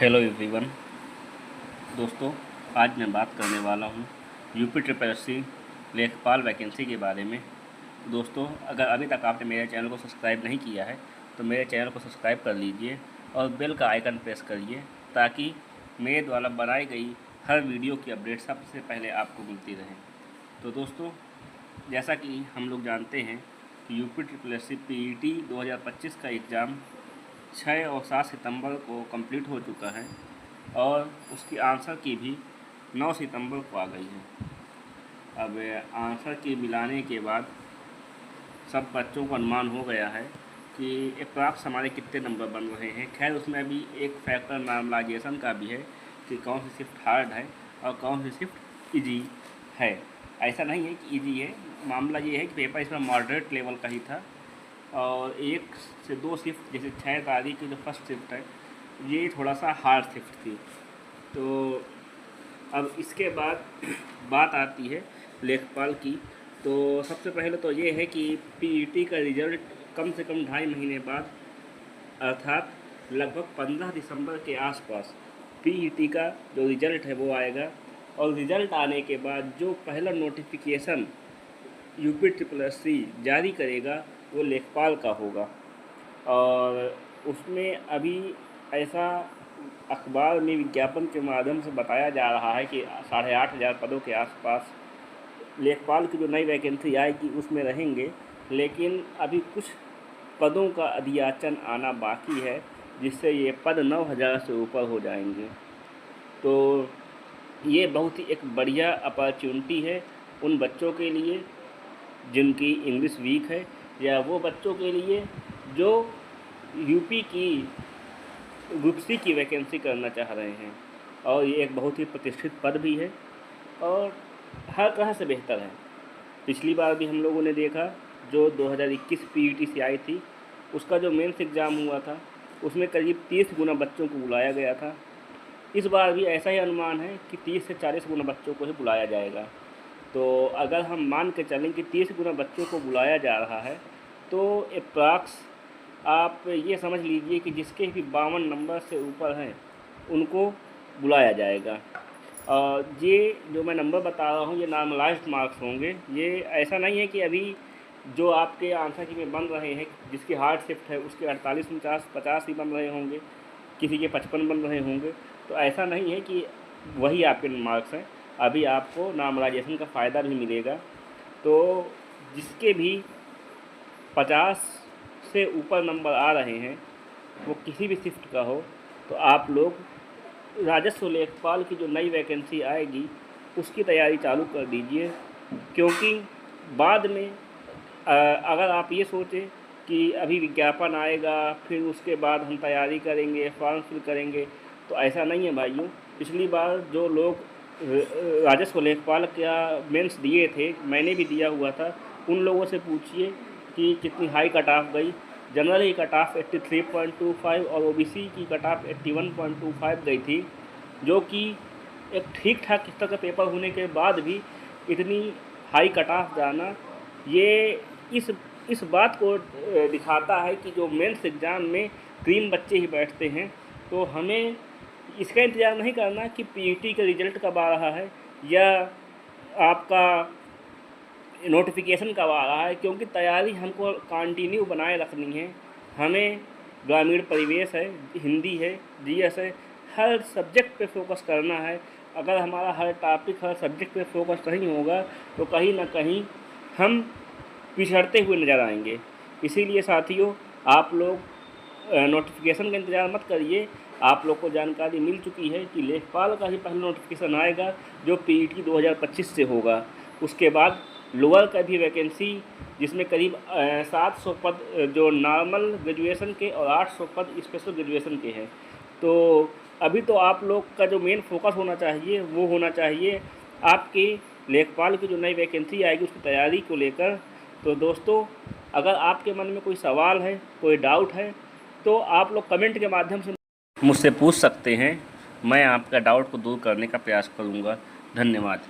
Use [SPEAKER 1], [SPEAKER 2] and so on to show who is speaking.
[SPEAKER 1] Hello everyone. दोस्तों, आज मैं बात करने वाला हूँ यूपी ट्रिपल एस सी लेखपाल वैकेंसी के बारे में। दोस्तों, अगर अभी तक आपने मेरे चैनल को सब्सक्राइब नहीं किया है तो मेरे चैनल को सब्सक्राइब कर लीजिए और बेल का आइकन प्रेस करिए ताकि मेरे द्वारा बनाई गई हर वीडियो की अपडेट सबसे पहले आपको मिलती रहे। तो दोस्तों, जैसा कि हम लोग जानते हैं कि UP triple S C PET 2025 का एग्ज़ाम 6 और 7 सितंबर को कंप्लीट हो चुका है और उसकी आंसर की भी 9 सितंबर को आ गई है। अब आंसर की मिलाने के बाद सब बच्चों को अनुमान हो गया है कि अप्रॉक्स हमारे कितने नंबर बन रहे हैं। खैर, उसमें अभी एक फैक्टर नॉर्मलाइजेशन का भी है कि कौन सी शिफ्ट हार्ड है और कौन सी शिफ्ट ईजी है। ऐसा नहीं है कि ईजी है, मामला ये है कि पेपर इसमें मॉडरेट लेवल का ही था और 1 से 2 शिफ्ट, जैसे 6 तारीख की जो फर्स्ट शिफ्ट है ये थोड़ा सा हार्ड शिफ्ट थी। तो अब इसके बाद बात आती है लेखपाल की। तो सबसे पहले तो ये है कि PET का रिज़ल्ट कम से कम 2.5 महीने बाद अर्थात लगभग 15 दिसंबर के आसपास PET का जो रिज़ल्ट है वो आएगा और रिज़ल्ट आने के बाद जो पहला notification UP triple S C जारी करेगा वो लेखपाल का होगा। और उसमें अभी ऐसा अखबार में विज्ञापन के माध्यम से बताया जा रहा है कि 8,500 पदों के आसपास लेखपाल की जो नई वैकेंसी आएगी उसमें रहेंगे, लेकिन अभी कुछ पदों का अधियाचन आना बाकी है जिससे ये पद 9,000 से ऊपर हो जाएंगे। तो ये बहुत ही एक बढ़िया अपॉर्चुनिटी है उन बच्चों के लिए जिनकी इंग्लिश वीक है या वो बच्चों के लिए जो यूपी की ग्रुप सी की वैकेंसी करना चाह रहे हैं। और ये एक बहुत ही प्रतिष्ठित पद भी है और हर तरह से बेहतर है। पिछली बार भी हम लोगों ने देखा जो 2021 PET से आई थी, उसका जो मेंस एग्ज़ाम हुआ था उसमें करीब 30 गुना बच्चों को बुलाया गया था। इस बार भी ऐसा ही अनुमान है कि 30 से 40 गुना बच्चों को ही बुलाया जाएगा। तो अगर हम मान के चलें कि 30 गुना बच्चों को बुलाया जा रहा है तो अप्रॉक्स आप ये समझ लीजिए कि जिसके भी 52 नंबर से ऊपर हैं उनको बुलाया जाएगा। और ये जो मैं नंबर बता रहा हूँ ये नॉर्मलाइज्ड मार्क्स होंगे। ये ऐसा नहीं है कि अभी जो आपके आंसर की में बन रहे हैं जिसकी हार्ड शिफ्ट है उसके 48, 49, 50 ही बन रहे होंगे, किसी के 55 बन रहे होंगे। तो ऐसा नहीं है कि वही आपके मार्क्स हैं, अभी आपको नॉर्मलाइजेशन का फ़ायदा भी मिलेगा। तो जिसके भी 50 से ऊपर नंबर आ रहे हैं वो किसी भी शिफ्ट का हो तो आप लोग राजस्व लेखपाल की जो नई वैकेंसी आएगी उसकी तैयारी चालू कर दीजिए। क्योंकि बाद में अगर आप ये सोचें कि अभी विज्ञापन आएगा फिर उसके बाद हम तैयारी करेंगे, फॉर्म फिल करेंगे, तो ऐसा नहीं है भाइयों। पिछली बार जो लोग राजस्व लेखपाल का मेंस दिए थे, मैंने भी दिया हुआ था, उन लोगों से पूछिए कि कितनी हाई कट ऑफ गई। जनरल की कट ऑफ 83.25 और OBC की कट ऑफ 81.25 गई थी, जो कि एक ठीक ठाक स्तर का पेपर होने के बाद भी इतनी हाई कट ऑफ जाना ये इस बात को दिखाता है कि जो मेंस एग्ज़ाम में क्रीम बच्चे ही बैठते हैं। तो हमें इसका इंतज़ार नहीं करना कि PET का रिज़ल्ट कब आ रहा है या आपका नोटिफिकेशन कब आ रहा है, क्योंकि तैयारी हमको कंटिन्यू बनाए रखनी है। हमें ग्रामीण परिवेश है, हिंदी है, GS है, हर सब्जेक्ट पे फोकस करना है। अगर हमारा हर टॉपिक हर सब्जेक्ट पे फोकस नहीं होगा तो कहीं ना कहीं हम पिछड़ते हुए नज़र आएंगे। इसीलिए साथियों, आप लोग नोटिफिकेशन का इंतज़ार मत करिए। आप लोग को जानकारी मिल चुकी है कि लेखपाल का ही पहला नोटिफिकेशन आएगा जो PET 2025 से होगा। उसके बाद लोअर का भी वैकेंसी जिसमें करीब 700 पद जो नॉर्मल ग्रेजुएशन के और 800 पद स्पेशल ग्रेजुएशन के हैं। तो अभी तो आप लोग का जो मेन फोकस होना चाहिए वो होना चाहिए आपकी लेखपाल की जो नई वैकेंसी आएगी उसकी तैयारी को लेकर। तो दोस्तों, अगर आपके मन में कोई सवाल है, कोई डाउट है, तो आप लोग कमेंट के माध्यम से मुझसे पूछ सकते हैं। मैं आपका डाउट को दूर करने का प्रयास करूँगा। धन्यवाद।